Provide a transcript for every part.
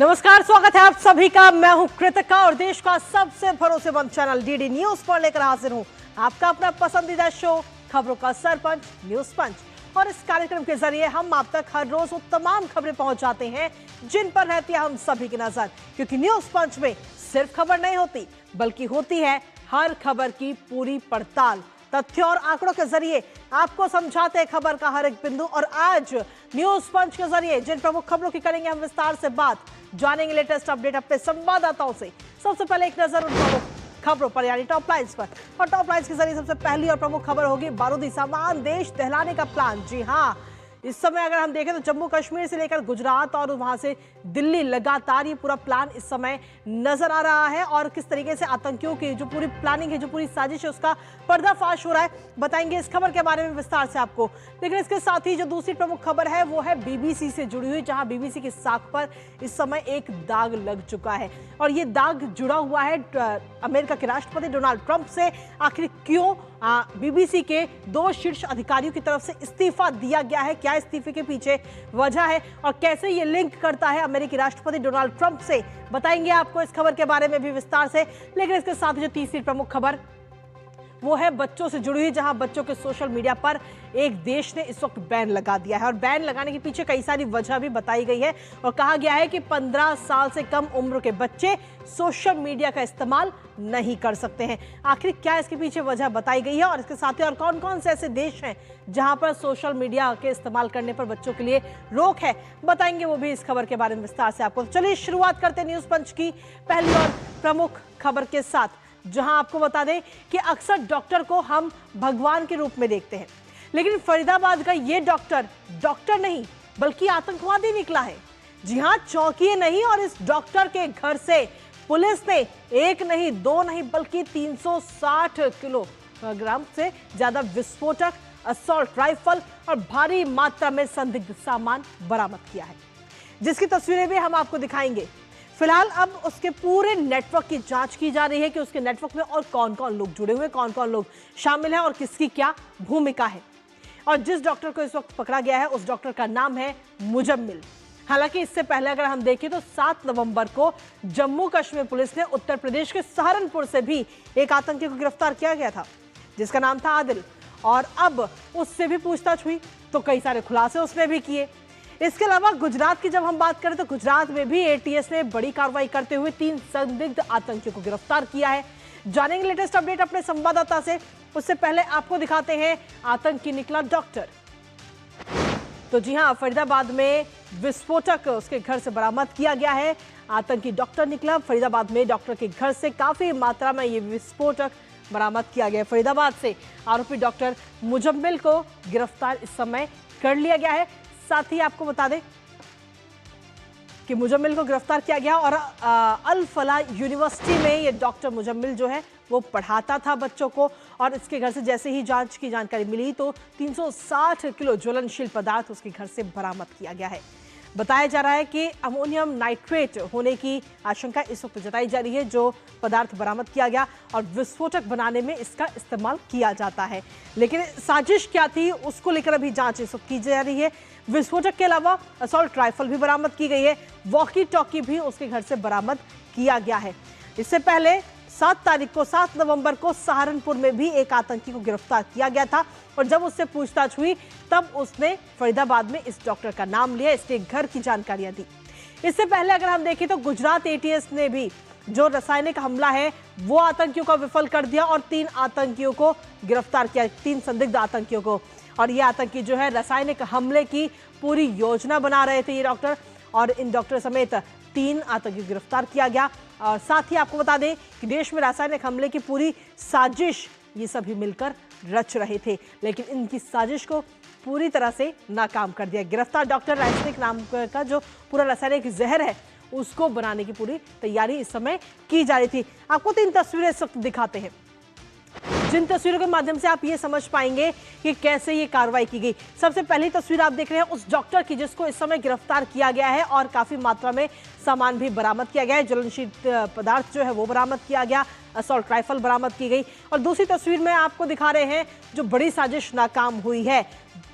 नमस्कार, स्वागत है आप सभी का। मैं हूं कृतिका और देश का सबसे भरोसेमंद चैनल डीडी न्यूज पर लेकर हाजिर हूं आपका अपना पसंदीदा शो खबरों का सरपंच न्यूज पंच। और इस कार्यक्रम के जरिए हम आप तक हर रोज वो तमाम खबरें पहुंचाते हैं जिन पर रहती है हम सभी की नजर, क्योंकि न्यूज पंच में सिर्फ खबर नहीं होती बल्कि होती है हर खबर की पूरी पड़ताल। तथ्यों और आंकड़ों के जरिए आपको समझाते हैं खबर का हर एक बिंदु। और आज न्यूज पंच के जरिए जिन प्रमुख खबरों की करेंगे हम विस्तार से बात, जानेंगे लेटेस्ट अपडेट अपने संवाददाताओं से। सबसे पहले एक नजर उन प्रमुख खबरों पर यानी टॉप लाइन्स पर। और टॉप लाइन्स के जरिए सबसे पहली और प्रमुख खबर होगी बारूदी सामान देश दहलाने का प्लान। जी हां, इस समय अगर हम देखें तो जम्मू कश्मीर से लेकर गुजरात और वहां से दिल्ली लगातार ये पूरा प्लान इस समय नजर आ रहा है। और किस तरीके से आतंकियों की जो पूरी प्लानिंग है, जो पूरी साजिश है, उसका पर्दाफाश हो रहा है, बताएंगे इस खबर के बारे में विस्तार से आपको। लेकिन इसके साथ ही जो दूसरी प्रमुख खबर है वो है बीबीसी से जुड़ी हुई, जहां बीबीसी की साख पर इस समय एक दाग लग चुका है। और ये दाग जुड़ा हुआ है अमेरिका के राष्ट्रपति डोनाल्ड ट्रंप से। आखिर क्यों बीबीसी के 2 शीर्ष अधिकारियों की तरफ से इस्तीफा दिया गया है, क्या इस्तीफे के पीछे वजह है और कैसे ये लिंक करता है अमेरिकी राष्ट्रपति डोनाल्ड ट्रंप से, बताएंगे आपको इस खबर के बारे में भी विस्तार से। लेकिन इसके साथ जो तीसरी प्रमुख खबर वो है बच्चों से जुड़ी हुई, जहां बच्चों के सोशल मीडिया पर एक देश ने इस वक्त बैन लगा दिया है। और बैन लगाने के पीछे कई सारी वजह भी बताई गई है और कहा गया है कि 15 साल से कम उम्र के बच्चे सोशल मीडिया का इस्तेमाल नहीं कर सकते हैं। आखिर क्या इसके पीछे वजह बताई गई है और इसके साथ ही और कौन कौन से ऐसे देश हैं जहां पर सोशल मीडिया के इस्तेमाल करने पर बच्चों के लिए रोक है, बताएंगे वो भी इस खबर के बारे में विस्तार से आपको। चलिए शुरुआत करते हैं न्यूज पंच की पहली और प्रमुख खबर के साथ, जहां आपको बता दें कि अक्सर डॉक्टर को हम भगवान के रूप में देखते हैं, लेकिन फरीदाबाद का ये डॉक्टर नहीं बल्कि आतंकवादी निकला है। जी हां, चौंकिए नहीं। और इस डॉक्टर के घर से पुलिस ने एक नहीं, 2 नहीं बल्कि 360 किलोग्राम से ज्यादा विस्फोटक, असॉल्ट राइफल और भारी मात्रा में संदिग्ध सामान बरामद किया है, जिसकी तस्वीरें भी हम आपको दिखाएंगे। फिलहाल अब उसके पूरे नेटवर्क की जांच की जा रही है कि उसके नेटवर्क में और कौन कौन लोग जुड़े हुए, कौन कौन लोग शामिल हैं और किसकी क्या भूमिका है। और जिस डॉक्टर को इस वक्त पकड़ा गया है उस डॉक्टर का नाम है मुजम्मिल। हालांकि इससे पहले अगर हम देखें तो 7 नवंबर को जम्मू कश्मीर पुलिस ने उत्तर प्रदेश के सहारनपुर से भी एक आतंकी को गिरफ्तार किया गया था, जिसका नाम था आदिल। और अब उससे भी पूछताछ हुई तो कई सारे खुलासे उसने भी किए। इसके अलावा गुजरात की जब हम बात करें तो गुजरात में भी एटीएस ने बड़ी कार्रवाई करते हुए 3 संदिग्ध आतंकियों को गिरफ्तार किया है। जानेंगे लेटेस्ट अपडेट अपने संवाददाता से। उससे पहले आपको दिखाते हैं आतंकी निकला डॉक्टर। तो जी हां, फरीदाबाद में विस्फोटक उसके घर से बरामद किया गया है। आतंकी डॉक्टर निकला। फरीदाबाद में डॉक्टर के घर से काफी मात्रा में ये विस्फोटक बरामद किया गया। फरीदाबाद से आरोपी डॉक्टर मुजम्मिल को गिरफ्तार इस समय कर लिया गया है। साथ ही आपको बता दें कि मुजम्मिल को गिरफ्तार किया गया और अल फला यूनिवर्सिटी में ये डॉक्टर मुजम्मिल जो है वो पढ़ाता था बच्चों को। और इसके घर से जैसे ही जांच की जानकारी मिली तो 360 किलो ज्वलनशील पदार्थ उसके घर से बरामद किया गया है। बताया जा रहा है कि अमोनियम नाइट्रेट होने की आशंका इस वक्त जताई जा रही है, जो पदार्थ बरामद किया गया और विस्फोटक बनाने में इसका इस्तेमाल किया जाता है। लेकिन साजिश क्या थी उसको लेकर अभी जांच इस वक्त की जा रही है। विस्फोटक के अलावा असॉल्ट राइफल भी बरामद की गई है, वॉकी टॉकी भी उसके घर से बरामद किया गया है। इससे पहले 7 नवंबर को सहारनपुर में भी एक आतंकी को गिरफ्तार किया गया था और जब उससे पूछताछ हुई तब उसने फरीदाबाद में इस डॉक्टर का नाम लिया, इसके घर की जानकारियां दी। इससे पहले अगर हम देखें तो गुजरात एटीएस ने भी जो रासायनिक हमला है वो आतंकियों को विफल कर दिया और 3 आतंकियों को गिरफ्तार किया, 3 संदिग्ध आतंकियों को। और ये आतंकी जो है रासायनिक हमले की पूरी योजना बना रहे थे ये डॉक्टर, और इन डॉक्टर समेत 3 आतंकी गिरफ्तार किया गया। और साथ ही आपको बता दें कि देश में रासायनिक हमले की पूरी साजिश ये सभी मिलकर रच रहे थे, लेकिन इनकी साजिश को पूरी तरह से नाकाम कर दिया। गिरफ्तार डॉक्टर रासायनिक नाम का जो पूरा रासायनिक जहर है उसको बनाने की पूरी तैयारी इस समय की जा रही थी। आपको 3 तस्वीरें इस वक्त दिखाते हैं। जिन तस्वीरों के माध्यम से आप ये समझ पाएंगे कि कैसे ये कार्रवाई की गई। सबसे पहली तस्वीर आप देख रहे हैं उस डॉक्टर की जिसको इस समय गिरफ्तार किया गया है और काफी मात्रा में सामान भी बरामद किया गया है। ज्वलनशील पदार्थ जो है वो बरामद किया गया, असॉल्ट राइफल बरामद की गई। और दूसरी तस्वीर में आपको दिखा रहे हैं जो बड़ी साजिश नाकाम हुई है,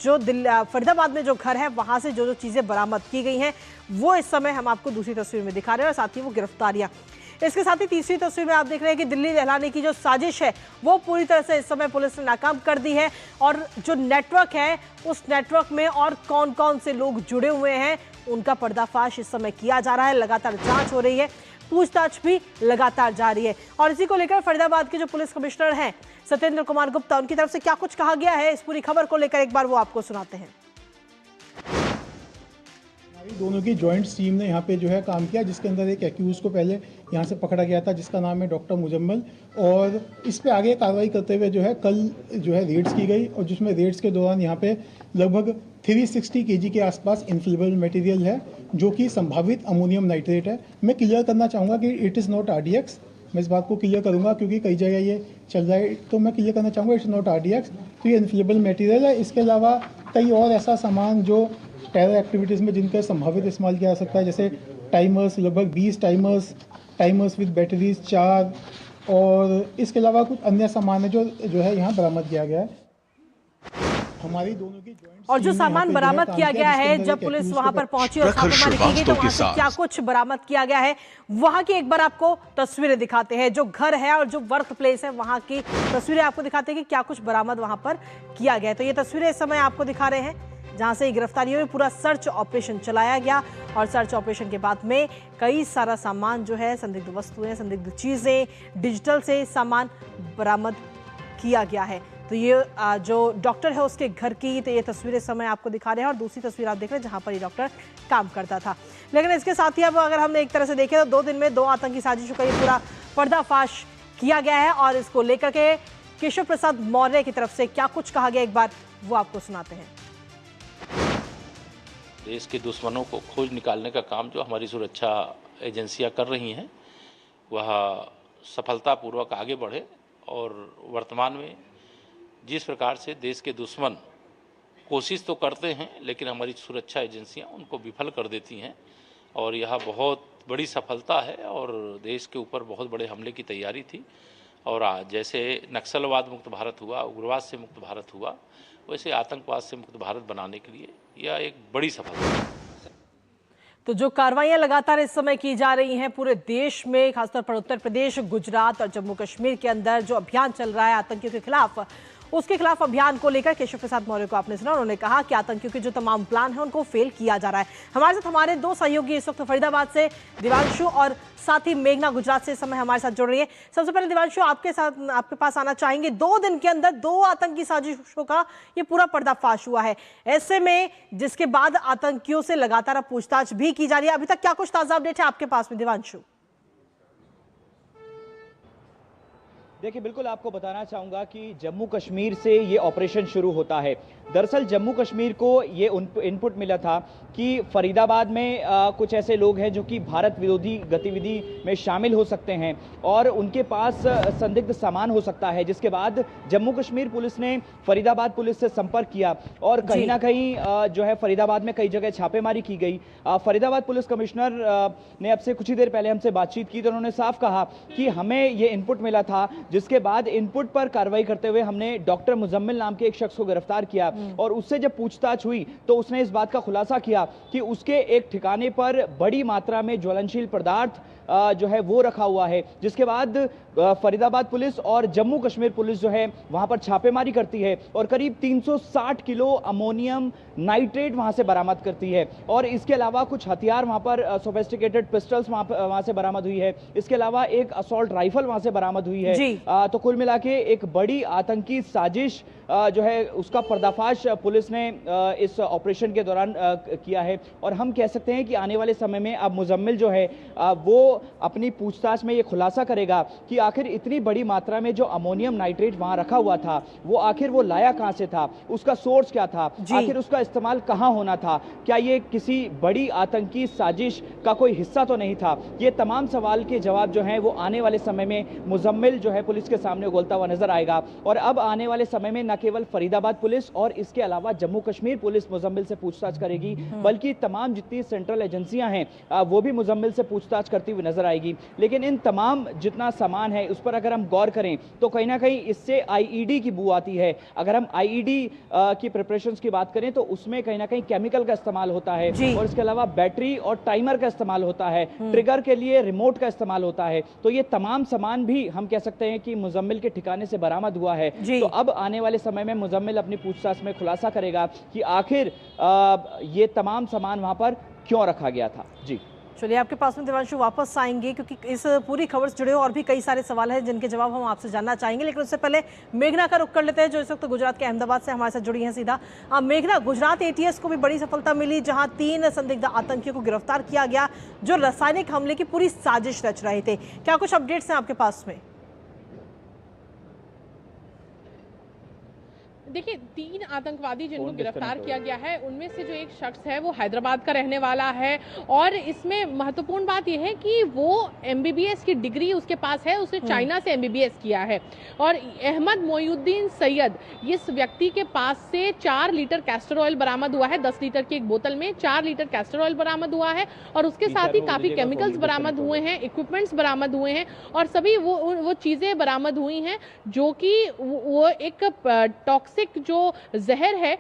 जो फरीदाबाद में जो घर है वहां से जो चीजें बरामद की गई हैं वो इस समय हम आपको दूसरी तस्वीर में दिखा रहे हैं और साथ ही वो गिरफ्तारियां। इसके साथ ही तीसरी तस्वीर में आप देख रहे हैं कि दिल्ली दहलाने की जो साजिश है वो पूरी तरह से इस समय पुलिस ने नाकाम कर दी है। और जो नेटवर्क है उस नेटवर्क में और कौन कौन से लोग जुड़े हुए हैं उनका पर्दाफाश इस समय किया जा रहा है। लगातार जांच हो रही है, पूछताछ भी लगातार जारी है। और इसी को लेकर फरीदाबाद के जो पुलिस कमिश्नर हैं सत्येंद्र कुमार गुप्ता, उनकी तरफ से क्या कुछ कहा गया है इस पूरी खबर को लेकर एक बार वो आपको सुनाते हैं। दोनों की जॉइंट टीम ने यहाँ पे जो है काम किया, जिसके अंदर एक एक्यूज को पहले यहाँ से पकड़ा गया था जिसका नाम है डॉक्टर मुजम्मल, और इस पे आगे कार्रवाई करते हुए जो है कल जो है रेड्स की गई और जिसमें रेड्स के दौरान यहाँ पे लगभग 360 केजी के आसपास इन्फ्लेमेबल मटेरियल है जो कि संभावित अमोनियम नाइट्रेट है। मैं क्लियर करना चाहूँगा कि इट इज़ नॉट RDX। मैं इस बात को क्लियर करूँगा क्योंकि कई जगह ये चल रहा है, तो मैं क्लियर करना चाहूँगा इट्स नॉट RDX। तो ये इन्फ्लेमेबल मटेरियल है। इसके अलावा कई और ऐसा सामान जो टेरर एक्टिविटीज़ में जिनका संभावित इस्तेमाल किया जा सकता है, जैसे टाइमर्स, लगभग 20 टाइमर्स विद बैटरीज 4, और इसके अलावा कुछ अन्य सामान है जो है यहाँ बरामद किया गया है। हमारी दोनों की और जो सामान बरामद किया गया है, जब पुलिस वहां पर पहुंची और छापेमारी की गई तो वहां से क्या कुछ बरामद किया गया है वहां की एक बार आपको तस्वीरें दिखाते हैं। जो घर है और जो वर्क प्लेस है वहां की तस्वीरें आपको दिखाते हैं कि क्या कुछ बरामद वहां पर किया गया है। तो ये तस्वीरें इस समय आपको दिखा रहे हैं जहां से गिरफ्तारियों में पूरा सर्च ऑपरेशन चलाया गया और सर्च ऑपरेशन के बाद में कई सारा सामान जो है, संदिग्ध वस्तुएं, संदिग्ध चीजें, डिजिटल से सामान बरामद किया गया है। तो ये जो डॉक्टर है उसके घर की तो ये तस्वीरें समय आपको दिखा रहे हैं और दूसरी तस्वीर आप देख रहे हैं जहां पर ये डॉक्टर काम करता था। लेकिन इसके साथ ही अब अगर हम एक तरह से देखें तो 2 दिन में 2 आतंकी साजिशों का ये पूरा पर्दाफाश किया गया है और इसको लेकर के केशव प्रसाद मौर्य की तरफ से क्या कुछ कहा गया एक बार वो आपको सुनाते हैं। देश के दुश्मनों को खोज निकालने का काम जो हमारी सुरक्षा एजेंसियां कर रही हैं वह सफलतापूर्वक आगे बढ़े और वर्तमान में जिस प्रकार से देश के दुश्मन कोशिश तो करते हैं लेकिन हमारी सुरक्षा एजेंसियां उनको विफल कर देती हैं और यह बहुत बड़ी सफलता है और देश के ऊपर बहुत बड़े हमले की तैयारी थी। और जैसे नक्सलवाद मुक्त भारत हुआ, उग्रवाद से मुक्त भारत हुआ, वैसे आतंकवाद से मुक्त भारत बनाने के लिए यह एक बड़ी सफलता है। तो जो कार्रवाइयां लगातार इस समय की जा रही हैं पूरे देश में, खासतौर पर उत्तर प्रदेश, गुजरात और जम्मू कश्मीर के अंदर जो अभियान चल रहा है आतंकियों के खिलाफ, उसके खिलाफ अभियान को लेकर केशव प्रसाद मौर्य को आपने सुना, उन्होंने कहा कि आतंकियों के जो तमाम प्लान है उनको फेल किया जा रहा है। हमारे साथ हमारे 2 सहयोगी इस वक्त फरीदाबाद से दिवांशु और साथ ही मेघना गुजरात से इस समय हमारे साथ जुड़ रही है। सबसे पहले दिवांशु आपके पास आना चाहेंगे। 2 दिन के अंदर 2 आतंकी साजिशों का ये पूरा पर्दाफाश हुआ है। ऐसे में जिसके बाद आतंकियों से लगातार पूछताछ भी की जा रही है, अभी तक क्या कुछ ताजा अपडेट है आपके पास में दिवांशु? देखिए, बिल्कुल आपको बताना चाहूँगा कि जम्मू कश्मीर से ये ऑपरेशन शुरू होता है। दरअसल जम्मू कश्मीर को ये इनपुट मिला था कि फरीदाबाद में कुछ ऐसे लोग हैं जो कि भारत विरोधी गतिविधि में शामिल हो सकते हैं और उनके पास संदिग्ध सामान हो सकता है, जिसके बाद जम्मू कश्मीर पुलिस ने फरीदाबाद पुलिस से संपर्क किया और कहीं ना कहीं जो है फरीदाबाद में कई जगह छापेमारी की गई। फरीदाबाद पुलिस कमिश्नर ने अब से कुछ ही देर पहले हमसे बातचीत की तो उन्होंने साफ कहा कि हमें ये इनपुट मिला था, जिसके बाद इनपुट पर कार्रवाई करते हुए हमने डॉक्टर मुजम्मिल नाम के एक शख्स को गिरफ्तार किया और उससे जब पूछताछ हुई तो उसने इस बात का खुलासा किया कि उसके एक ठिकाने पर बड़ी मात्रा में ज्वलनशील पदार्थ जो है वो रखा हुआ है, जिसके बाद फरीदाबाद पुलिस और जम्मू कश्मीर पुलिस जो है वहां पर छापेमारी करती है और करीब 360 किलो अमोनियम नाइट्रेट वहां से बरामद करती है और इसके अलावा कुछ हथियार वहां पर सोफिस्टिकेटेड पिस्टल्स वहां से बरामद हुई है। इसके अलावा एक असॉल्ट राइफल वहां से बरामद हुई है। तो कुल मिला के एक बड़ी आतंकी साजिश जो है उसका पर्दाफाश पुलिस ने इस ऑपरेशन के दौरान किया है। और हम कह सकते हैं कि आने वाले समय में अब मुजम्मिल जो है वो अपनी पूछताछ में ये खुलासा करेगा कि आखिर इतनी बड़ी मात्रा में जो अमोनियम नाइट्रेट वहां रखा हुआ था वो आखिर वो लाया कहां से था, उसका सोर्स क्या था, आखिर उसका इस्तेमाल कहां होना था, क्या ये किसी बड़ी आतंकी साजिश का कोई हिस्सा तो नहीं था। ये तमाम सवाल के जवाब जो हैं वो आने वाले समय में मुजम्मिल जो है पुलिस के सामने उगलता हुआ नजर आएगा। और अब आने वाले समय में न केवल फरीदाबाद पुलिस और इसके अलावा जम्मू कश्मीर पुलिस मुजम्मिल से पूछताछ करेगी, बल्कि तमाम जितनी सेंट्रल एजेंसियां हैं वो भी मुजम्मिल से पूछताछ करती हुई नजर आएगी। लेकिन इन तमाम जितना सामान है उस पर अगर हम गौर करें तो कहीं ना कहीं इससे आईईडी की बू आती है। अगर हम आईईडी की प्रिपरेशंस की बात करें तो उसमें कहीं ना कहीं केमिकल का इस्तेमाल होता है और इसके अलावा बैटरी और टाइमर का इस्तेमाल होता है, ट्रिगर के लिए रिमोट का इस्तेमाल होता है। तो ये तमाम सामान भी हम कह सकते हैं कि मुजम्मिल के ठिकाने से बरामद हुआ है। तो अब आने वाले समय में मुजम्मिल अपनी पूछताछ में खुलासा करेगा कि आखिर ये तमाम सामान वहां पर क्यों रखा गया था। जी चलिए, आपके पास में देवांशु वापस आएंगे क्योंकि इस पूरी खबर से जुड़े और भी कई सारे सवाल हैं जिनके जवाब हम आपसे जानना चाहेंगे। लेकिन उससे पहले मेघना का रुख कर लेते हैं जो इस वक्त गुजरात के अहमदाबाद से हमारे साथ जुड़ी हैं सीधा। मेघना, गुजरात एटीएस को भी बड़ी सफलता मिली जहां 3 संदिग्ध आतंकियों को गिरफ्तार किया गया जो रासायनिक हमले की पूरी साजिश रच रहे थे। क्या कुछ अपडेट्स हैं आपके पास में? देखिए, 3 आतंकवादी जिनको गिरफ्तार किया गया है उनमें से जो एक शख्स है वो हैदराबाद का रहने वाला है और इसमें महत्वपूर्ण बात यह है कि वो एमबीबीएस की डिग्री उसके पास है, उसने चाइना से एमबीबीएस किया है। और अहमद मोइनुद्दीन सैयद, इस व्यक्ति के पास से 4 लीटर कैस्टर ऑयल बरामद हुआ है। 10 लीटर की एक बोतल में 4 लीटर कैस्टर ऑयल बरामद हुआ है और उसके साथ ही काफी केमिकल्स बरामद हुए हैं, इक्विपमेंट्स बरामद हुए हैं और सभी वो चीजें बरामद हुई हैं जो कि वो एक टॉक्सिक जो जहर है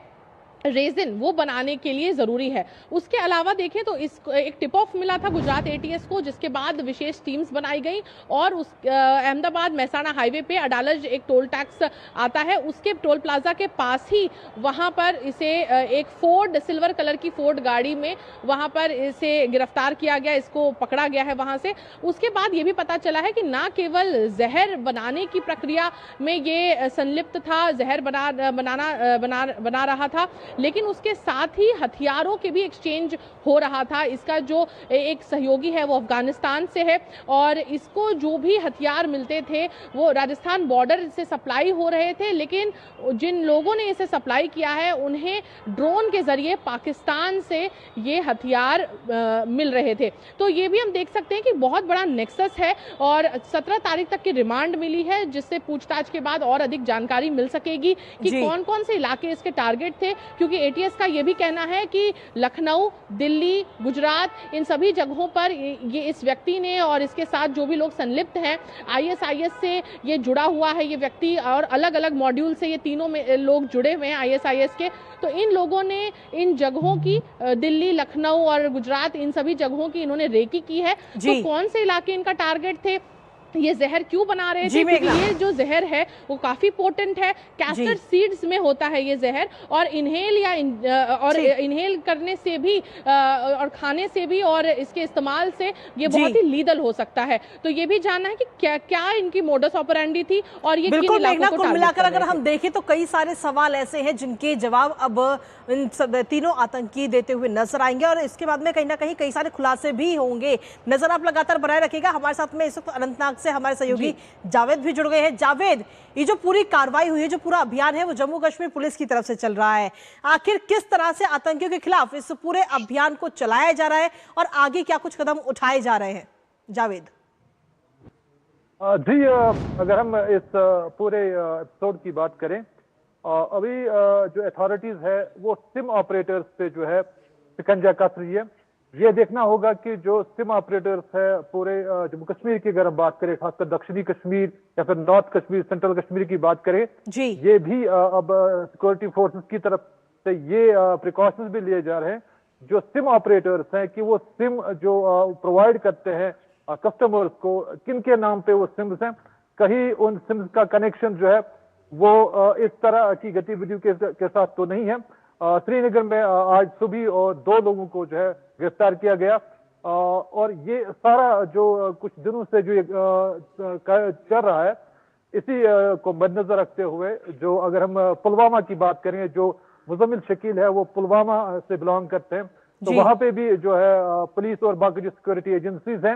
रेजिन वो बनाने के लिए जरूरी है। उसके अलावा देखें तो इस एक टिप ऑफ मिला था गुजरात एटीएस को, जिसके बाद विशेष टीम्स बनाई गई और उस अहमदाबाद महसाणा हाईवे पे अडालज एक टोल टैक्स आता है, उसके टोल प्लाजा के पास ही वहां पर इसे एक फोर्ड, सिल्वर कलर की फोर्ड गाड़ी में वहां पर इसे गिरफ्तार किया गया, इसको पकड़ा गया है वहां से। उसके बाद ये भी पता चला है कि ना केवल जहर बनाने की प्रक्रिया में ये संलिप्त था, जहर बना रहा था, लेकिन उसके साथ ही हथियारों के भी एक्सचेंज हो रहा था। इसका जो एक सहयोगी है वो अफगानिस्तान से है और इसको जो भी हथियार मिलते थे वो राजस्थान बॉर्डर से सप्लाई हो रहे थे, लेकिन जिन लोगों ने इसे सप्लाई किया है उन्हें ड्रोन के जरिए पाकिस्तान से ये हथियार मिल रहे थे। तो ये भी हम देख सकते हैं कि बहुत बड़ा नेक्सस है और 17 तारीख तक की रिमांड मिली है, जिससे पूछताछ के बाद और अधिक जानकारी मिल सकेगी कि कौन कौन से इलाके इसके टारगेट थे। क्योंकि एटीएस का यह भी कहना है कि लखनऊ, दिल्ली, गुजरात, इन सभी जगहों पर ये इस व्यक्ति ने और इसके साथ जो भी लोग संलिप्त हैं, आईएसआईएस से ये जुड़ा हुआ है ये व्यक्ति और अलग अलग मॉड्यूल से ये तीनों में लोग जुड़े हुए हैं आईएसआईएस के। तो इन लोगों ने इन जगहों की, दिल्ली, लखनऊ और गुजरात, इन सभी जगहों की इन्होंने रेकी की है। तो कौन से इलाके इनका टारगेट थे, ये जहर क्यों बना रहे थे, क्योंकि ये जो जहर है वो काफी पोटेंट है। कैस्टर सीड्स में होता है ये जहर और इनहेल करने से भी और खाने से भी और इसके इस्तेमाल से ये बहुत ही लीदल हो सकता है। तो ये भी जानना है कि क्या इनकी मोडस ऑपरेंडी थी और ये किन इलाकों को कुल मिलाकर अगर हम देखें तो कई सारे सवाल ऐसे हैं जिनके जवाब अब इन तीनों आतंकी देते हुए नजर आएंगे और इसके बाद में कहीं ना कहीं कई सारे खुलासे भी होंगे। नजर आप लगातार बनाए रखिएगा। हमारे साथ में इस वक्त अनंतनाग से हमारे सहयोगी जावेद भी जुड़ गए हैं। जावेद, ये जो पूरी कार्रवाई हुई है, जो पूरा अभियान है वो जम्मू कश्मीर पुलिस की तरफ से चल रहा है, आखिर किस तरह से आतंकियों के खिलाफ इस पूरे अभियान को चलाया जा रहा है और आगे क्या कुछ कदम उठाए जा रहे हैं? जावेद जी, अगर हम इस पूरे एपिसोड की बात करें, अभी जो अथॉरिटीज है वो सिम ऑपरेटर्स पे जो है शिकंजा कस रही है। ये देखना होगा कि जो सिम ऑपरेटर्स है पूरे जम्मू कश्मीर की अगर हम बात करें, खासकर दक्षिणी कश्मीर या फिर नॉर्थ कश्मीर, सेंट्रल कश्मीर की बात करें, ये भी अब सिक्योरिटी फोर्सेस की तरफ से ये प्रिकॉशंस भी लिए जा रहे हैं जो सिम ऑपरेटर्स हैं कि वो सिम जो प्रोवाइड करते हैं कस्टमर्स को, किन के नाम पे वो सिम्स हैं, कहीं उन सिम्स का कनेक्शन जो है वो इस तरह की गतिविधियों के साथ तो नहीं है। श्रीनगर में आज सुबह और 2 लोगों को जो है गिरफ्तार किया गया और ये सारा जो कुछ दिनों से जो चल रहा है इसी को मद्देनजर रखते हुए जो अगर हम पुलवामा की बात करें, जो मुजम्मिल शकील है वो पुलवामा से बिलोंग करते हैं, तो वहां पे भी जो है पुलिस और बाकी जो सिक्योरिटी एजेंसीज हैं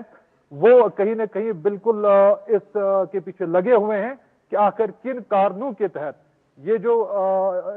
वो कहीं ना कहीं बिल्कुल इस के पीछे लगे हुए हैं कि आखिर किन कारणों के तहत ये जो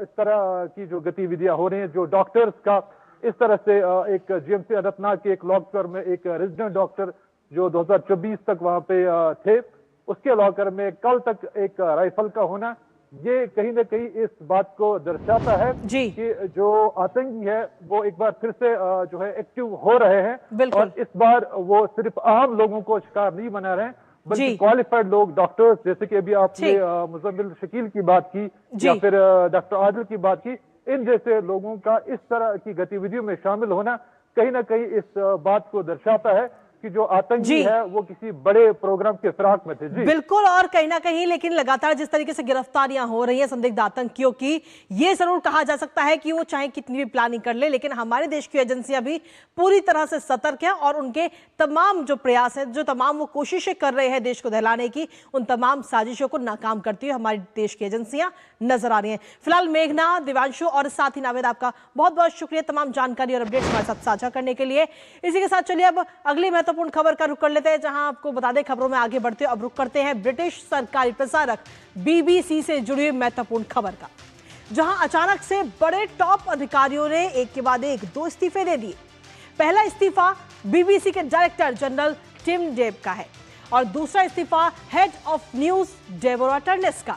इस तरह की जो गतिविधियां हो रही हैं, जो डॉक्टर्स का इस तरह से एक जीएमसी अनंतनाग के एक लॉकर में एक रेजिडेंट डॉक्टर जो 2024 तक वहां पे थे, उसके लॉकर में कल तक एक राइफल का होना, ये कहीं ना कहीं इस बात को दर्शाता है कि जो आतंकी है वो एक बार फिर से जो है एक्टिव हो रहे हैं और इस बार वो सिर्फ आम लोगों को शिकार नहीं बना रहे हैं बल्कि क्वालिफाइड लोग, डॉक्टर्स, जैसे कि अभी आपने मुजम्मिल शकील की बात की या फिर डॉक्टर आदिल की बात की, इन जैसे लोगों का इस तरह की गतिविधियों में शामिल होना कहीं ना कहीं इस बात को दर्शाता है कि जो आतंकी है वो किसी बड़े प्रोग्राम के फिराक में थे। जी बिल्कुल, और कहीं ना कहीं लेकिन लगातार जिस तरीके से गिरफ्तारियां हो रही हैं संदिग्ध आतंकियों की, ये जरूर कहा जा सकता है कि वो चाहे कितनी भी प्लानिंग कर ले, लेकिन हमारे देश की एजेंसियां भी पूरी तरह से सतर्क हैं और उनके तमाम जो प्रयास हैं, जो तमाम वो कोशिशें कर रहे हैं देश को दहलाने की, उन तमाम साजिशों को नाकाम करती हुई हमारे देश की एजेंसियां नजर आ रही हैं। फिलहाल मेघना, दिवांशु और साथ ही नावेद, आपका बहुत बहुत शुक्रिया तमाम जानकारी और अपडेट्स हमारे साथ साझा करने के लिए। इसी के साथ चलिए अब अगली महत्वपूर्ण खबर का रुख कर लेते हैं, जहां आपको बता दें खबरों में आगे बढ़ते अब रुख करते हैं ब्रिटिश सरकारी प्रसारक बीबीसी से जुड़ी हुई महत्वपूर्ण खबर का, जहां अचानक से बड़े टॉप अधिकारियों ने एक के बाद एक 2 इस्तीफे दे दिए। पहला इस्तीफा बीबीसी के डायरेक्टर जनरल टिम डेव का है और दूसरा इस्तीफा हेड ऑफ न्यूज डेबोरा टर्नेस का।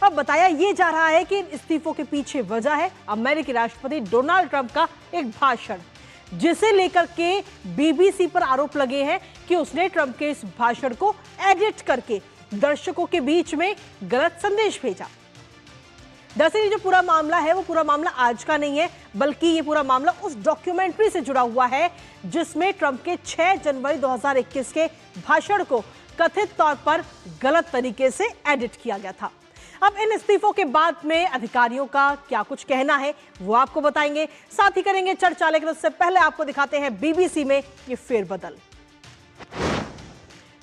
अब बताया यह जा रहा है कि इन इस्तीफों के पीछे वजह है अमेरिकी राष्ट्रपति डोनाल्ड ट्रंप का एक भाषण, जिसे लेकर के बीबीसी पर आरोप लगे हैं कि उसने ट्रंप के इस भाषण को एडिट करके दर्शकों के बीच में गलत संदेश भेजा। दरअसल ये जो पूरा मामला है वो पूरा मामला आज का नहीं है, बल्कि ये पूरा मामला उस डॉक्यूमेंट्री से जुड़ा हुआ है जिसमें ट्रंप के 6 जनवरी 2021 के भाषण को कथित तौर पर गलत तरीके से एडिट किया गया था। अब इन इस्तीफों के बाद में अधिकारियों का क्या कुछ कहना है वो आपको बताएंगे, साथ ही करेंगे चर्चा, लेकिन उससे पहले आपको दिखाते हैं बीबीसी में ये फेरबदल।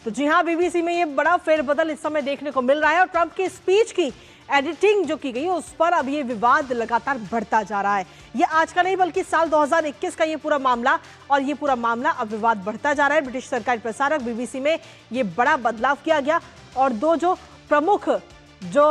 तो जी हां, बीबीसी में ये बड़ा फेरबदल इस समय देखने को मिल रहा है और ट्रंप की स्पीच की एडिटिंग जो की गई उस पर अब ये विवाद लगातार बढ़ता जा रहा है। ये आज का नहीं बल्कि साल 2021 का ये पूरा मामला, और ये पूरा मामला अब विवाद बढ़ता जा रहा है। ब्रिटिश सरकारी प्रसारक बीबीसी में ये बड़ा बदलाव किया गया और 2 जो प्रमुख जो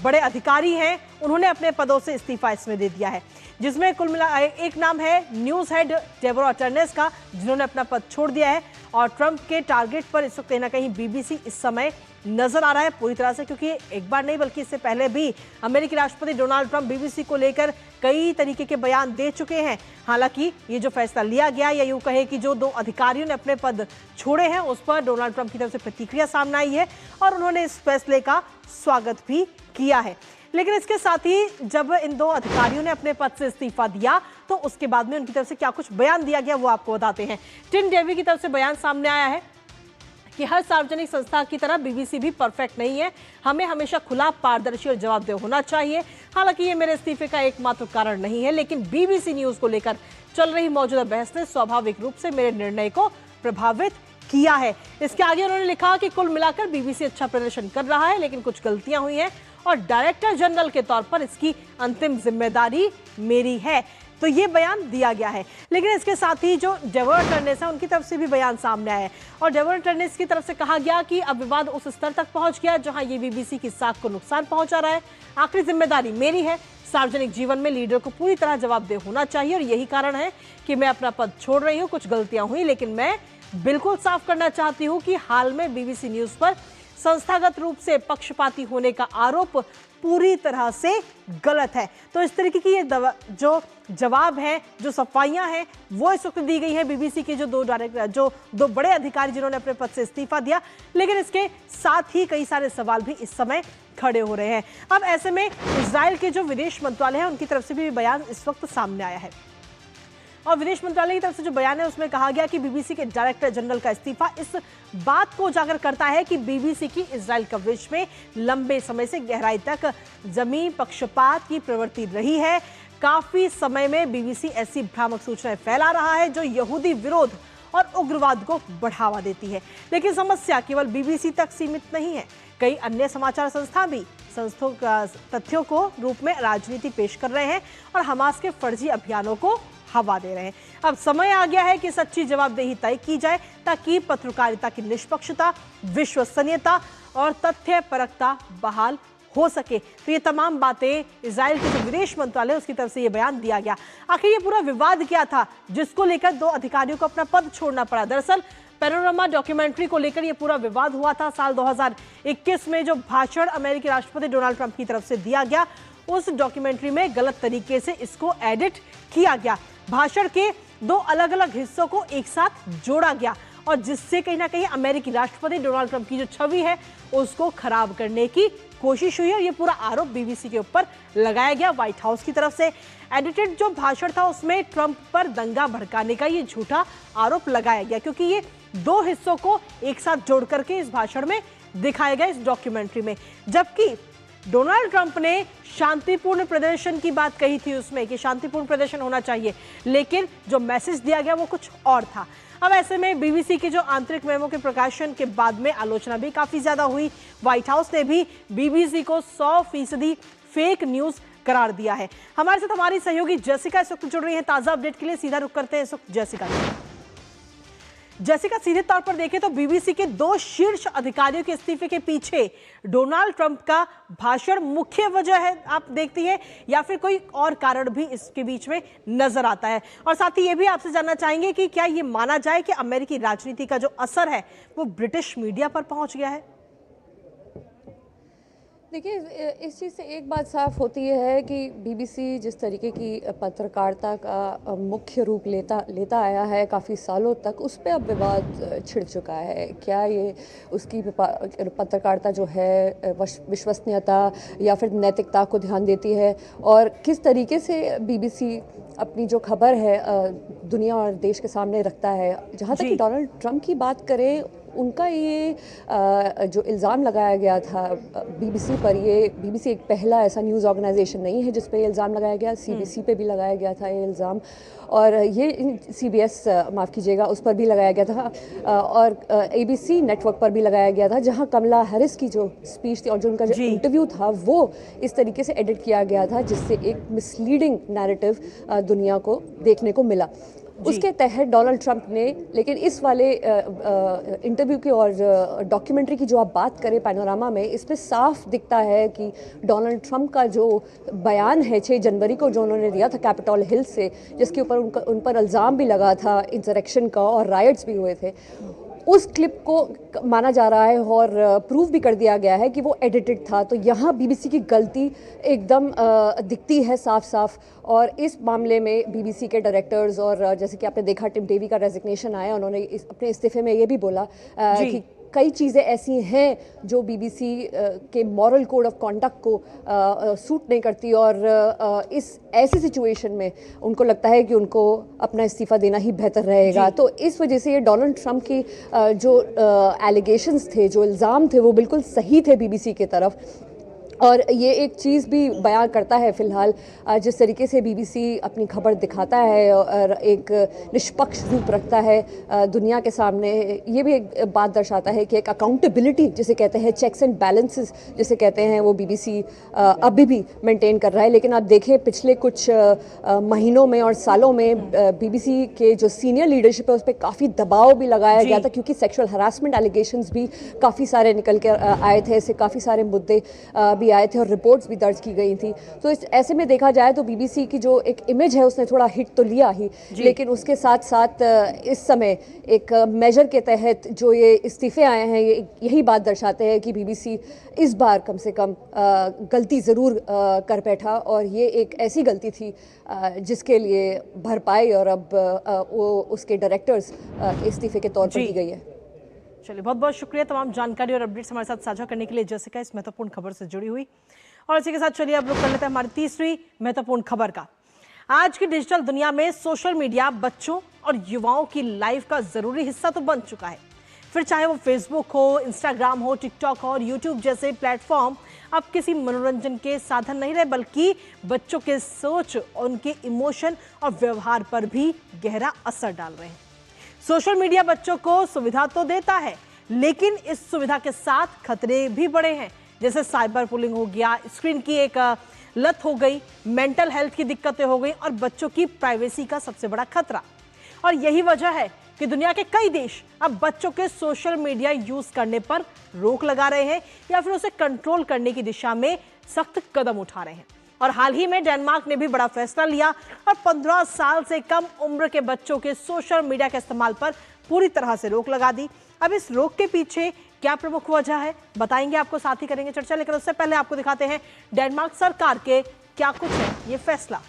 बड़े अधिकारी हैं उन्होंने अपने पदों से इस्तीफा इसमें दे दिया है, जिसमें कुल मिला एक नाम है न्यूज़ हेड डेबोरा टर्नेस का, जिन्होंने अपना पद छोड़ दिया है। और ट्रंप के टारगेट पर इस वक्त कहीं ना कहीं बीबीसी इस समय नजर आ रहा है पूरी तरह से, क्योंकि एक बार नहीं बल्कि इससे पहले भी अमेरिकी राष्ट्रपति डोनाल्ड ट्रंप बीबीसी को लेकर कई तरीके के बयान दे चुके हैं। हालांकि ये जो फैसला लिया गया, या यूं कहे कि जो 2 अधिकारियों ने अपने पद छोड़े हैं, उस पर डोनाल्ड ट्रंप की तरफ से प्रतिक्रिया सामने आई है और उन्होंने इस फैसले का स्वागत भी किया है। लेकिन इसके साथ ही जब इन 2 अधिकारियों ने अपने पद से इस्तीफा दिया तो उसके बाद में उनकी तरफ से क्या कुछ बयान दिया गया वो आपको बताते हैं। टिम डेवी की तरफ से बयान सामने आया है कि हर सार्वजनिक संस्था की तरह बीबीसी भी परफेक्ट नहीं है, हमें हमेशा खुला, पारदर्शी और जवाबदेह होना चाहिए। हालांकि ये मेरे इस्तीफे का एकमात्र कारण नहीं है, लेकिन बीबीसी न्यूज को लेकर चल रही मौजूदा बहस ने स्वाभाविक रूप से मेरे निर्णय को प्रभावित किया है। इसके आगे उन्होंने लिखा कि कुल मिलाकर बीबीसी अच्छा प्रदर्शन कर रहा है, लेकिन कुछ गलतियां हुई हैं और डायरेक्टर जनरल के तौर पर इसकी अंतिम जिम्मेदारी मेरी है। तो ये बयान दिया गया है। लेकिन इसके साथ ही जो डेबोरा टर्नेस है उनकी तरफ से भी बयान सामने आया है और डेबोरा टर्नेस की तरफ से कहा गया कि अब विवाद उस स्तर तक पहुंच गया जहां ये बीबीसी की साख को नुकसान पहुंचा रहा है। आखिरी जिम्मेदारी मेरी है, सार्वजनिक जीवन में लीडर को पूरी तरह जवाबदेह होना चाहिए और यही कारण है कि मैं अपना पद छोड़ रही हूँ। कुछ गलतियां हुई, लेकिन मैं बिल्कुल साफ करना चाहती हूँ कि हाल में बीबीसी न्यूज पर संस्थागत रूप से पक्षपाती होने का आरोप पूरी तरह से गलत है। तो इस तरीके की ये जो जवाब है, जो सफाइयां हैं, वो इस वक्त दी गई है बीबीसी के जो 2 बड़े अधिकारी जिन्होंने अपने पद से इस्तीफा दिया। लेकिन इसके साथ ही कई सारे सवाल भी इस समय खड़े हो रहे हैं। अब ऐसे में इजराइल के जो विदेश मंत्रालय है उनकी तरफ से भी बयान इस वक्त सामने आया है और विदेश मंत्रालय की तरफ से जो बयान है उसमें कहा गया कि बीबीसी के डायरेक्टर जनरल का इस्तीफा इस बात को उजागर करता है कि बीबीसी की इजराइल कवरेज में लंबे समय से गहराई तक जमी पक्षपात की प्रवृत्ति रही है। काफी समय में बीबीसी ऐसी भ्रामक सूचनाएं फैला रहा है जो यहूदी विरोध और उग्रवाद को बढ़ावा देती है। लेकिन समस्या केवल बीबीसी तक सीमित नहीं है। कई अन्य समाचार संस्थान भी तथ्यों को रूप में राजनीति पेश कर रहे हैं और हमास के फर्जी अभियानों को हवा दे रहे हैं। अब समय आ गया है कि सच्ची जवाबदेही तय की जाए ताकि पत्रकारिता की निष्पक्षता, विश्वसनीयता और तथ्यपरकता बहाल हो सके। तो ये तमाम बातें इजराइल के जो विदेश मंत्रालय उसकी तरफ से ये बयान दिया गया। आखिर ये पूरा विवाद क्या था जिसको लेकर 2 अधिकारियों को अपना पद छोड़ना पड़ा? दरअसल पैनोरामा डॉक्यूमेंट्री को लेकर ये पूरा विवाद हुआ था। साल 2021 में जो भाषण अमेरिकी राष्ट्रपति डोनाल्ड ट्रंप की तरफ से दिया गया, उस डॉक्यूमेंट्री में गलत तरीके से इसको एडिट किया गया। भाषण के 2 अलग अलग हिस्सों को एक साथ जोड़ा गया और जिससे कहीं ना कहीं अमेरिकी राष्ट्रपति डोनाल्ड ट्रंप की जो छवि है उसको खराब करने की कोशिश हुई और ये पूरा आरोप बीबीसी के ऊपर लगाया गया व्हाइट हाउस की तरफ से। एडिटेड जो भाषण था उसमें ट्रंप पर दंगा भड़काने का ये झूठा आरोप लगाया गया, क्योंकि ये 2 हिस्सों को एक साथ जोड़ करके इस भाषण में दिखाया गया इस डॉक्यूमेंट्री में। जबकि डोनाल्ड ट्रंप ने शांतिपूर्ण प्रदर्शन की बात कही थी उसमें कि शांतिपूर्ण प्रदर्शन होना चाहिए, लेकिन जो मैसेज दिया गया वो कुछ और था। अब ऐसे में बीबीसी के जो आंतरिक मेमो के प्रकाशन के बाद में आलोचना भी काफी ज्यादा हुई। व्हाइट हाउस ने भी बीबीसी को 100% फेक न्यूज करार दिया है। हमारे साथ हमारी सहयोगी जेसिका इस वक्त जुड़ रही है ताजा अपडेट के लिए। सीधा रुक करते हैं इस वक्त जेसिका, सीधे तौर पर देखें तो बीबीसी के 2 शीर्ष अधिकारियों के इस्तीफे के पीछे डोनाल्ड ट्रंप का भाषण मुख्य वजह है, आप देखती है, या फिर कोई और कारण भी इसके बीच में नजर आता है? और साथ ही ये भी आपसे जानना चाहेंगे कि क्या ये माना जाए कि अमेरिकी राजनीति का जो असर है वो ब्रिटिश मीडिया पर पहुंच गया है? देखिए, इस चीज़ से एक बात साफ होती है कि बीबीसी जिस तरीके की पत्रकारिता का मुख्य रूप लेता आया है काफ़ी सालों तक, उस पर अब विवाद छिड़ चुका है। क्या ये उसकी पत्रकारिता जो है विश्वसनीयता या फिर नैतिकता को ध्यान देती है, और किस तरीके से बीबीसी अपनी जो खबर है दुनिया और देश के सामने रखता है। जहाँ तक डोनाल्ड ट्रंप की बात करें, उनका ये जो इल्ज़ाम लगाया गया था बीबीसी पर, ये बीबीसी एक पहला ऐसा न्यूज़ ऑर्गेनाइजेशन नहीं है जिस पे ये इल्ज़ाम लगाया गया। सीबीसी पे भी लगाया गया था ये इल्ज़ाम, और ये सीबीएस माफ़ कीजिएगा उस पर भी लगाया गया था, और एबीसी नेटवर्क पर भी लगाया गया था, जहां कमला हैरिस की जो स्पीच थी और जो उनका जो इंटरव्यू था वो इस तरीके से एडिट किया गया था जिससे एक मिसलीडिंग नैरेटिव दुनिया को देखने को मिला। उसके तहत डोनाल्ड ट्रंप ने, लेकिन इस वाले इंटरव्यू की और डॉक्यूमेंट्री की जो आप बात करें पैनोरामा में, इसमें साफ दिखता है कि डोनाल्ड ट्रंप का जो बयान है 6 जनवरी को जो उन्होंने दिया था कैपिटल हिल से, जिसके ऊपर उन पर इल्ज़ाम भी लगा था इंसरेक्शन का और राइट्स भी हुए थे, उस क्लिप को माना जा रहा है और प्रूव भी कर दिया गया है कि वो एडिटेड था। तो यहाँ बीबीसी की गलती एकदम दिखती है साफ साफ। और इस मामले में बीबीसी के डायरेक्टर्स, और जैसे कि आपने देखा टिम डेवी का रेजिग्नेशन आया, उन्होंने अपने इस्तीफे में ये भी बोला कि कई चीज़ें ऐसी हैं जो बीबीसी के मॉरल कोड ऑफ कॉन्डक्ट को सूट नहीं करती, और इस ऐसी सिचुएशन में उनको लगता है कि उनको अपना इस्तीफ़ा देना ही बेहतर रहेगा। तो इस वजह से ये डोनाल्ड ट्रंप की जो एलिगेशंस थे, जो इल्ज़ाम थे, वो बिल्कुल सही थे बीबीसी की तरफ। और ये एक चीज़ भी बयान करता है फ़िलहाल जिस तरीके से बीबीसी अपनी खबर दिखाता है और एक निष्पक्ष रूप रखता है दुनिया के सामने, ये भी एक बात दर्शाता है कि एक अकाउंटेबिलिटी जिसे कहते हैं, चेक्स एंड बैलेंसेस जिसे कहते हैं, वो बीबीसी अभी भी मेंटेन कर रहा है। लेकिन आप देखें पिछले कुछ महीनों में और सालों में बीबीसी के जो सीनियर लीडरशिप है उस पर काफ़ी दबाव भी लगाया गया था, क्योंकि सेक्शुअल हरासमेंट एलिगेशंस भी काफ़ी सारे निकल कर आए थे, ऐसे काफ़ी सारे मुद्दे भी आए थे और रिपोर्ट्स भी दर्ज की गई थी। तो ऐसे में देखा जाए तो बीबीसी की जो एक इमेज है उसने थोड़ा हिट तो लिया ही, लेकिन उसके साथ साथ इस समय एक मेजर के तहत जो ये इस्तीफे आए हैं, ये यही बात दर्शाते हैं कि बीबीसी इस बार कम से कम गलती ज़रूर कर बैठा, और ये एक ऐसी गलती थी जिसके लिए भरपाई और अब वो उसके डायरेक्टर्स इस्तीफे के तौर पर दी गई है। चलिए, बहुत बहुत शुक्रिया तमाम जानकारी और अपडेट्स हमारे साथ साझा करने के लिए जेसिका, इस महत्वपूर्ण खबर से जुड़ी हुई। और इसी के साथ चलिए अब रुक कर लेते हैं हमारी तीसरी महत्वपूर्ण खबर का। आज की डिजिटल दुनिया में सोशल मीडिया बच्चों और युवाओं की लाइफ का जरूरी हिस्सा तो बन चुका है। फिर चाहे वो फेसबुक हो, इंस्टाग्राम हो, टिकटॉक हो और यूट्यूब जैसे प्लेटफॉर्म अब किसी मनोरंजन के साधन नहीं रहे, बल्कि बच्चों के सोच, उनके इमोशन और व्यवहार पर भी गहरा असर डाल रहे हैं। सोशल मीडिया बच्चों को सुविधा तो देता है, लेकिन इस सुविधा के साथ खतरे भी बड़े हैं, जैसे साइबर बुलिंग हो गया, स्क्रीन की एक लत हो गई, मेंटल हेल्थ की दिक्कतें हो गई और बच्चों की प्राइवेसी का सबसे बड़ा खतरा। और यही वजह है कि दुनिया के कई देश अब बच्चों के सोशल मीडिया यूज करने पर रोक लगा रहे हैं या फिर उसे कंट्रोल करने की दिशा में सख्त कदम उठा रहे हैं। और हाल ही में डेनमार्क ने भी बड़ा फैसला लिया और 15 साल से कम उम्र के बच्चों के सोशल मीडिया के इस्तेमाल पर पूरी तरह से रोक लगा दी। अब इस रोक के पीछे क्या प्रमुख वजह है बताएंगे आपको, साथ ही करेंगे चर्चा, लेकिन उससे पहले आपको दिखाते हैं डेनमार्क सरकार के क्या कुछ है ये फैसला।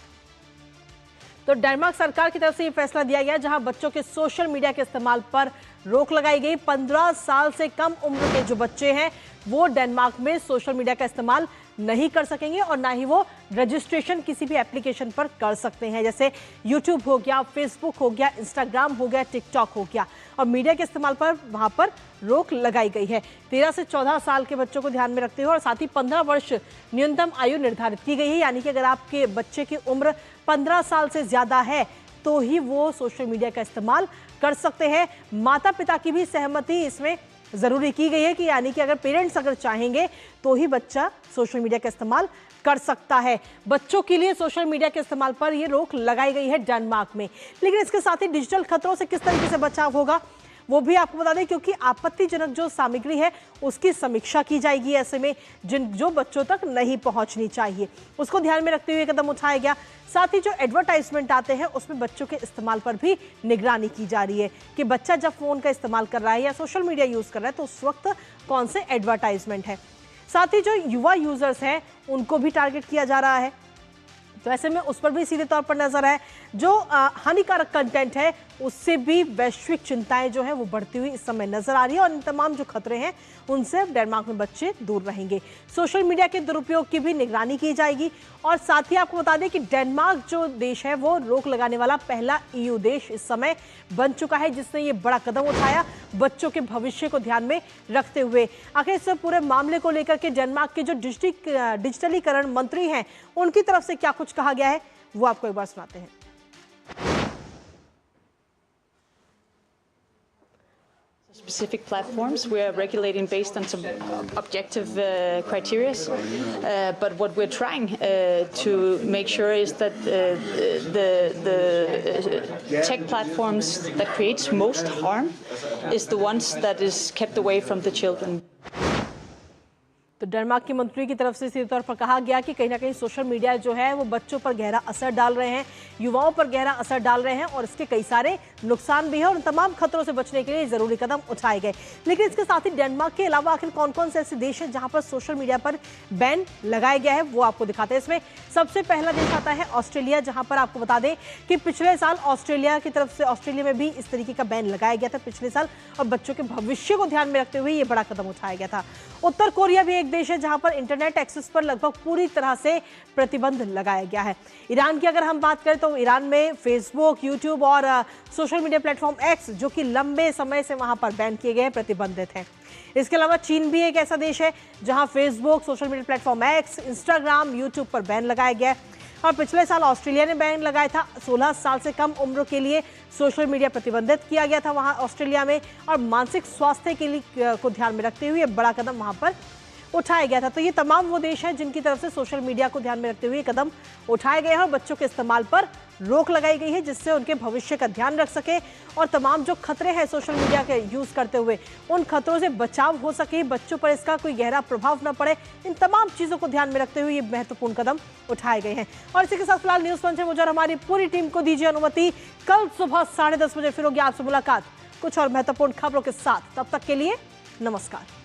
तो डेनमार्क सरकार की तरफ से ये फैसला दिया गया जहां बच्चों के सोशल मीडिया के इस्तेमाल पर रोक लगाई गई। 15 साल से कम उम्र के जो बच्चे हैं वो डेनमार्क में सोशल मीडिया का इस्तेमाल नहीं कर सकेंगे और ना ही वो रजिस्ट्रेशन किसी भी एप्लीकेशन पर कर सकते हैं, जैसे यूट्यूब हो गया, फेसबुक हो गया, इंस्टाग्राम हो गया, टिकटॉक हो गया। और मीडिया के इस्तेमाल पर वहां पर रोक लगाई गई है। 13 से 14 साल के बच्चों को ध्यान में रखते हुए और साथ ही 15 वर्ष न्यूनतम आयु निर्धारित की गई है, यानी कि अगर आपके बच्चे की उम्र 15 साल से ज्यादा है तो ही वो सोशल मीडिया का इस्तेमाल कर सकते हैं। माता पिता की भी सहमति इसमें जरूरी की गई है कि यानी कि अगर पेरेंट्स अगर चाहेंगे तो ही बच्चा सोशल मीडिया का इस्तेमाल कर सकता है। बच्चों के लिए सोशल मीडिया के इस्तेमाल पर यह रोक लगाई गई है डेनमार्क में। लेकिन इसके साथ ही डिजिटल खतरों से किस तरीके से बचाव होगा वो भी आपको बता दें, क्योंकि आपत्तिजनक जो सामग्री है उसकी समीक्षा की जाएगी। ऐसे में जो बच्चों तक नहीं पहुंचनी चाहिए उसको ध्यान में रखते हुए कदम उठाया गया। साथ ही जो एडवर्टाइजमेंट आते हैं उसमें बच्चों के इस्तेमाल पर भी निगरानी की जा रही है कि बच्चा जब फोन का इस्तेमाल कर रहा है या सोशल मीडिया यूज कर रहा है तो उस वक्त कौन से एडवर्टाइजमेंट है। साथ ही जो युवा यूजर्स हैं उनको भी टारगेट किया जा रहा है, तो ऐसे में उस पर भी सीधे तौर पर नजर है। जो हानिकारक कंटेंट है उससे भी वैश्विक चिंताएं जो है वो बढ़ती हुई इस समय नजर आ रही है और इन तमाम जो खतरे हैं उनसे डेनमार्क में बच्चे दूर रहेंगे। सोशल मीडिया के दुरुपयोग की भी निगरानी की जाएगी। और साथ ही आपको बता दें कि डेनमार्क जो देश है वो रोक लगाने वाला पहला EU देश इस समय बन चुका है जिसने ये बड़ा कदम उठाया बच्चों के भविष्य को ध्यान में रखते हुए। आखिर इस पूरे मामले को लेकर के डेनमार्क के जो डिजिटलीकरण मंत्री हैं उनकी तरफ से क्या कुछ कहा गया है वो आपको एक बार सुनाते हैं। Specific platforms we are regulating based on some objective criteria, but what we're trying to make sure is that the tech platforms that creates most harm is the ones that is kept away from the children. तो Denmark के मंत्री की तरफ से सीधे तौर पर कहा गया कि कहीं ना कहीं सोशल मीडिया जो है वो बच्चों पर गहरा असर डाल रहे हैं, युवाओं पर गहरा असर डाल रहे हैं और इसके कई सारे नुकसान भी है और उन तमाम खतरों से बचने के लिए जरूरी कदम उठाए गए। लेकिन इसके साथ ही डेनमार्क के अलावा आखिर कौन कौन से ऐसे देश हैं जहां पर सोशल मीडिया पर बैन लगाया गया है वो आपको दिखाते हैं। इसमें सबसे पहला देश आता है ऑस्ट्रेलिया, जहां पर आपको बता दें कि पिछले साल ऑस्ट्रेलिया की तरफ से ऑस्ट्रेलिया में भी इस तरीके का बैन लगाया गया था पिछले साल और बच्चों के भविष्य को ध्यान में रखते हुए ये बड़ा कदम उठाया गया था। उत्तर कोरिया भी एक देश है जहां पर इंटरनेट एक्सेस पर लगभग पूरी तरह से प्रतिबंध लगाया गया है। ईरान की अगर हम बात करें तो ईरान में फेसबुक, यूट्यूब और सोशल मीडिया प्लेटफॉर्म एक्स जो कि लंबे समय से वहां पर बैन किए गए प्रतिबंधित हैं। इसके अलावा चीन भी एक ऐसा देश है जहां Facebook, social media platform x, Instagram, YouTube पर बैन लगाया गया है। और पिछले साल ऑस्ट्रेलिया ने बैन लगाया था। 16 साल से कम उम्र के लिए सोशल मीडिया प्रतिबंधित किया गया था वहां ऑस्ट्रेलिया में और मानसिक स्वास्थ्य के लिए को ध्यान में रखते हुए बड़ा कदम वहां पर उठाया गया था। तो ये तमाम वो देश हैं जिनकी तरफ से सोशल मीडिया को ध्यान में रखते हुए कदम उठाए गए हैं और बच्चों के इस्तेमाल पर रोक लगाई गई है जिससे उनके भविष्य का ध्यान रख सके और तमाम जो खतरे हैं सोशल मीडिया के यूज करते हुए उन खतरों से बचाव हो सके, बच्चों पर इसका कोई गहरा प्रभाव न पड़े, इन तमाम चीजों को ध्यान में रखते हुए ये महत्वपूर्ण कदम उठाए गए हैं। और इसी के साथ फिलहाल न्यूज पंच में मुझे और हमारी पूरी टीम को दीजिए अनुमति। कल सुबह 10:30 बजे फिर होगी आपसे मुलाकात कुछ और महत्वपूर्ण खबरों के साथ। तब तक के लिए नमस्कार।